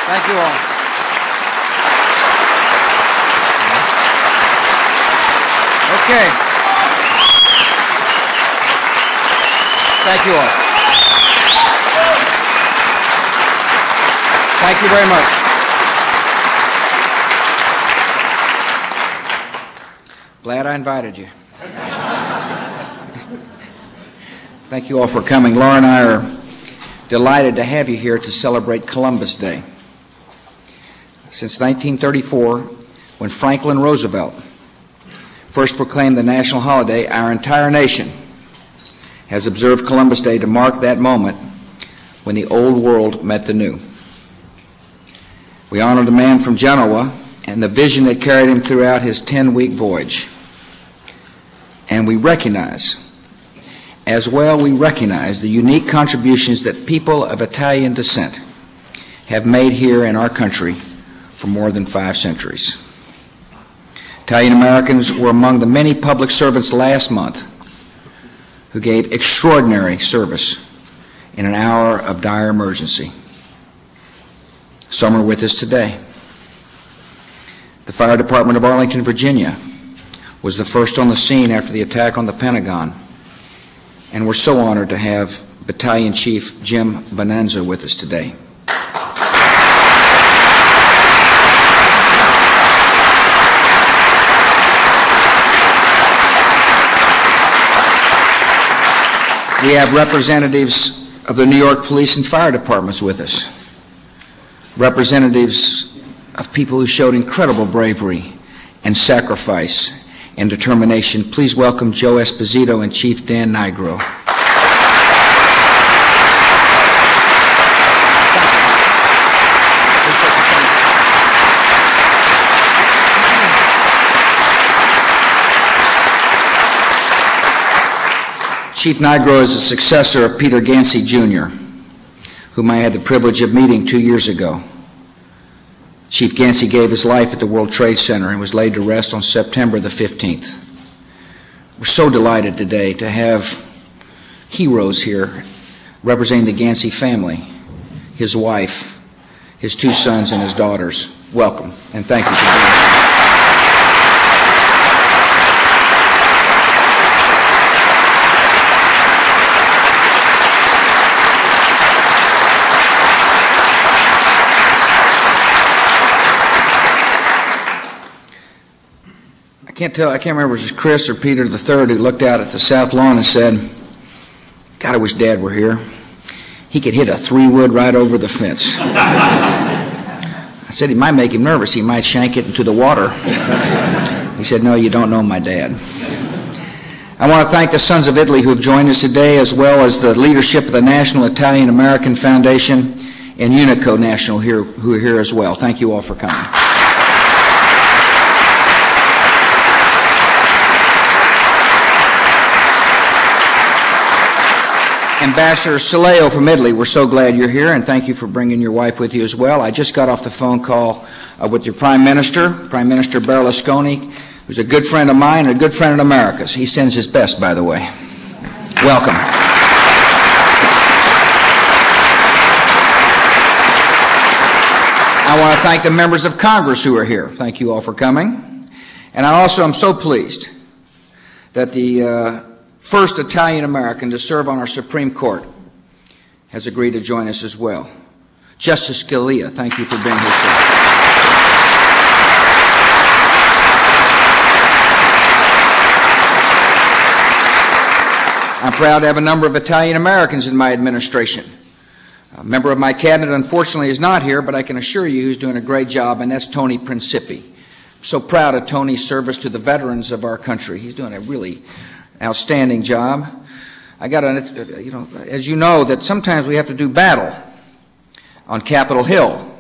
Thank you all. Okay. Thank you all. Thank you very much. Glad I invited you. Thank you all for coming. Laura and I are delighted to have you here to celebrate Columbus Day. Since 1934, when Franklin Roosevelt first proclaimed the national holiday, our entire nation has observed Columbus Day to mark that moment when the old world met the new. We honor the man from Genoa and the vision that carried him throughout his 10-week voyage. And we recognize the unique contributions that people of Italian descent have made here in our country for more than 5 centuries. Italian Americans were among the many public servants last month who gave extraordinary service in an hour of dire emergency. Some are with us today. The Fire Department of Arlington, Virginia was the first on the scene after the attack on the Pentagon, and we're so honored to have Battalion Chief Jim Bonanza with us today. We have representatives of the New York Police and Fire Departments with us, representatives of people who showed incredible bravery and sacrifice and determination. Please welcome Joe Esposito and Chief Dan Nigro. Chief Nigro is a successor of Peter Gansey, Jr., whom I had the privilege of meeting 2 years ago. Chief Gansey gave his life at the World Trade Center and was laid to rest on September the 15th. We're so delighted today to have heroes here representing the Gansey family, his wife, his 2 sons, and his daughters. Welcome, and thank you for being here. I can't remember if it was Chris or Peter III who looked out at the south lawn and said, God, I wish Dad were here. He could hit a 3-wood right over the fence. I said, he might make him nervous. He might shank it into the water. He said, no, you don't know my dad. I want to thank the Sons of Italy who have joined us today, as well as the leadership of the National Italian American Foundation and Unico National who are here as well. Thank you all for coming. Ambassador Sileo from Italy, we're so glad you're here, and thank you for bringing your wife with you as well. I just got off the phone call with your Prime Minister Berlusconi, who's a good friend of mine and a good friend of America's. He sends his best, by the way. Welcome. I want to thank the members of Congress who are here. Thank you all for coming. And I also am so pleased that the first Italian American to serve on our Supreme Court has agreed to join us as well. Justice Scalia, thank you for being here, sir. I'm proud to have a number of Italian Americans in my administration. A member of my cabinet, unfortunately, is not here, but I can assure you he's doing a great job, and that's Tony Principi. I'm so proud of Tony's service to the veterans of our country. He's doing a really outstanding job. I got to, as you know, that sometimes we have to do battle on Capitol Hill.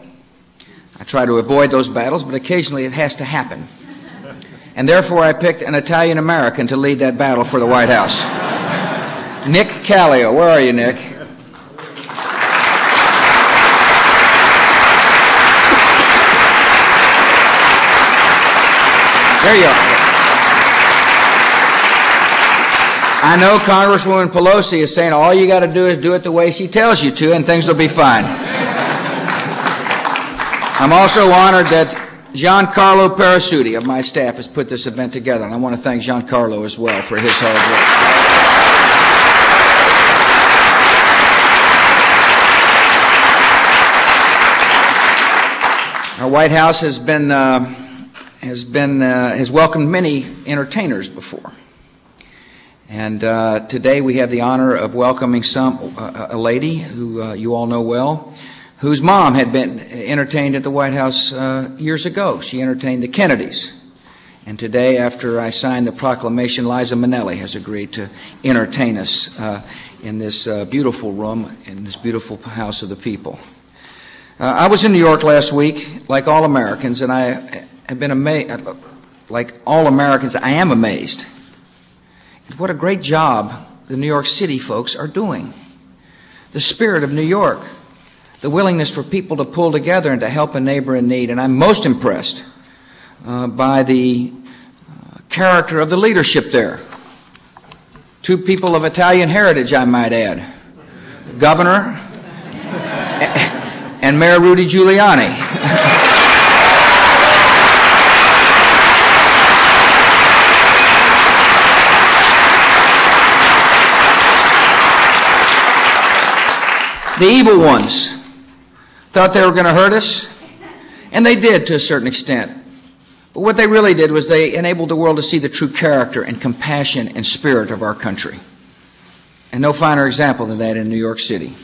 I try to avoid those battles, but occasionally it has to happen. And therefore I picked an Italian American to lead that battle for the White House. Nick Callio. Where are you, Nick? There you are. I know Congresswoman Pelosi is saying all you got to do is do it the way she tells you to and things will be fine. I'm also honored that Giancarlo Parasuti of my staff has put this event together, and I want to thank Giancarlo as well for his hard work. Our White House has welcomed many entertainers before, and today we have the honor of welcoming a lady who you all know well, whose mom had been entertained at the White House years ago. She entertained the Kennedys. And today, after I signed the proclamation, Liza Minnelli has agreed to entertain us in this beautiful room, in this beautiful House of the People. I was in New York last week, like all Americans, and I have been amazed. Like all Americans, I am amazed at what a great job the New York City folks are doing. The spirit of New York, the willingness for people to pull together and to help a neighbor in need. And I'm most impressed by the character of the leadership there. Two people of Italian heritage, I might add. The governor and Mayor Rudy Giuliani. The evil ones thought they were going to hurt us, and they did to a certain extent. But what they really did was they enabled the world to see the true character and compassion and spirit of our country. And no finer example than that in New York City.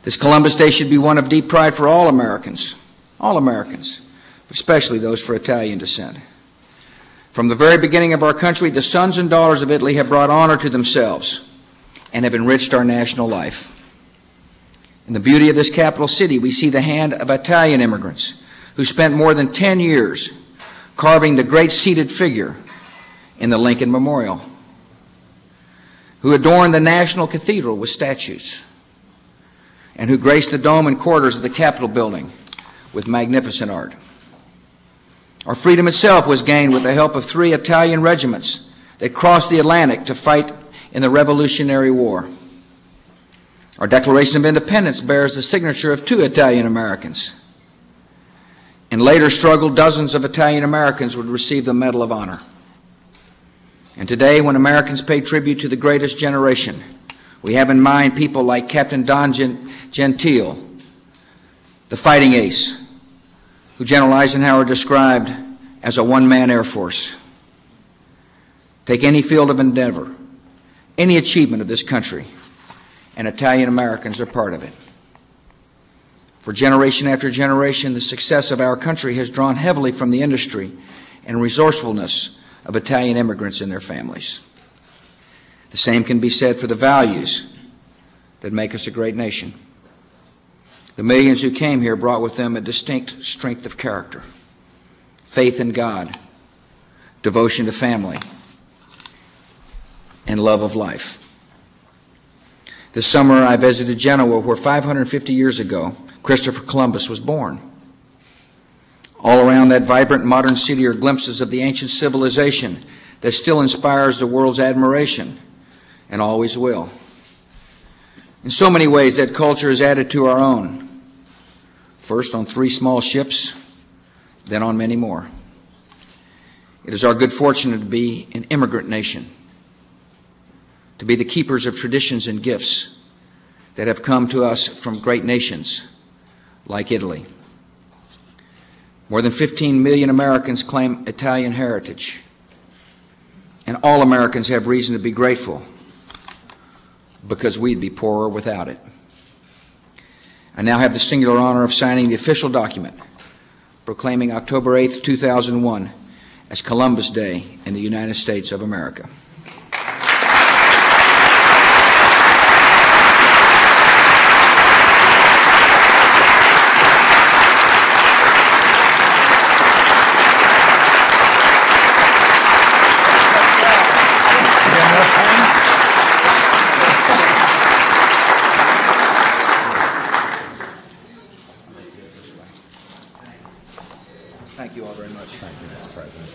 This Columbus Day should be one of deep pride for all Americans, especially those for Italian descent. From the very beginning of our country, the sons and daughters of Italy have brought honor to themselves and have enriched our national life. In the beauty of this capital city, we see the hand of Italian immigrants who spent more than 10 years carving the great seated figure in the Lincoln Memorial, who adorned the National Cathedral with statues, and who graced the dome and corridors of the Capitol building with magnificent art. Our freedom itself was gained with the help of 3 Italian regiments that crossed the Atlantic to fight in the Revolutionary War. Our Declaration of Independence bears the signature of 2 Italian Americans. In later struggle, dozens of Italian Americans would receive the Medal of Honor. And today, when Americans pay tribute to the greatest generation, we have in mind people like Captain Don Gentile, the fighting ace, who General Eisenhower described as a one-man Air Force. Take any field of endeavor, any achievement of this country, and Italian Americans are part of it. For generation after generation, the success of our country has drawn heavily from the industry and resourcefulness of Italian immigrants and their families. The same can be said for the values that make us a great nation. The millions who came here brought with them a distinct strength of character, faith in God, devotion to family, and love of life. This summer, I visited Genoa, where 550 years ago, Christopher Columbus was born. All around that vibrant modern city are glimpses of the ancient civilization that still inspires the world's admiration and always will. In so many ways, that culture is added to our own, first on 3 small ships, then on many more. It is our good fortune to be an immigrant nation, to be the keepers of traditions and gifts that have come to us from great nations like Italy. More than 15 million Americans claim Italian heritage, and all Americans have reason to be grateful because we'd be poorer without it. I now have the singular honor of signing the official document proclaiming October 8th, 2001 as Columbus Day in the United States of America. Thank you all very much. Thank you, Mr. President.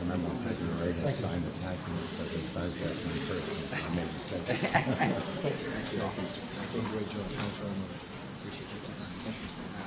Remember when President Reagan signed the tax and President Science in person. I made a mistake. Thank you all. doing a great job. Thanks very much. Appreciate your time. Thank you.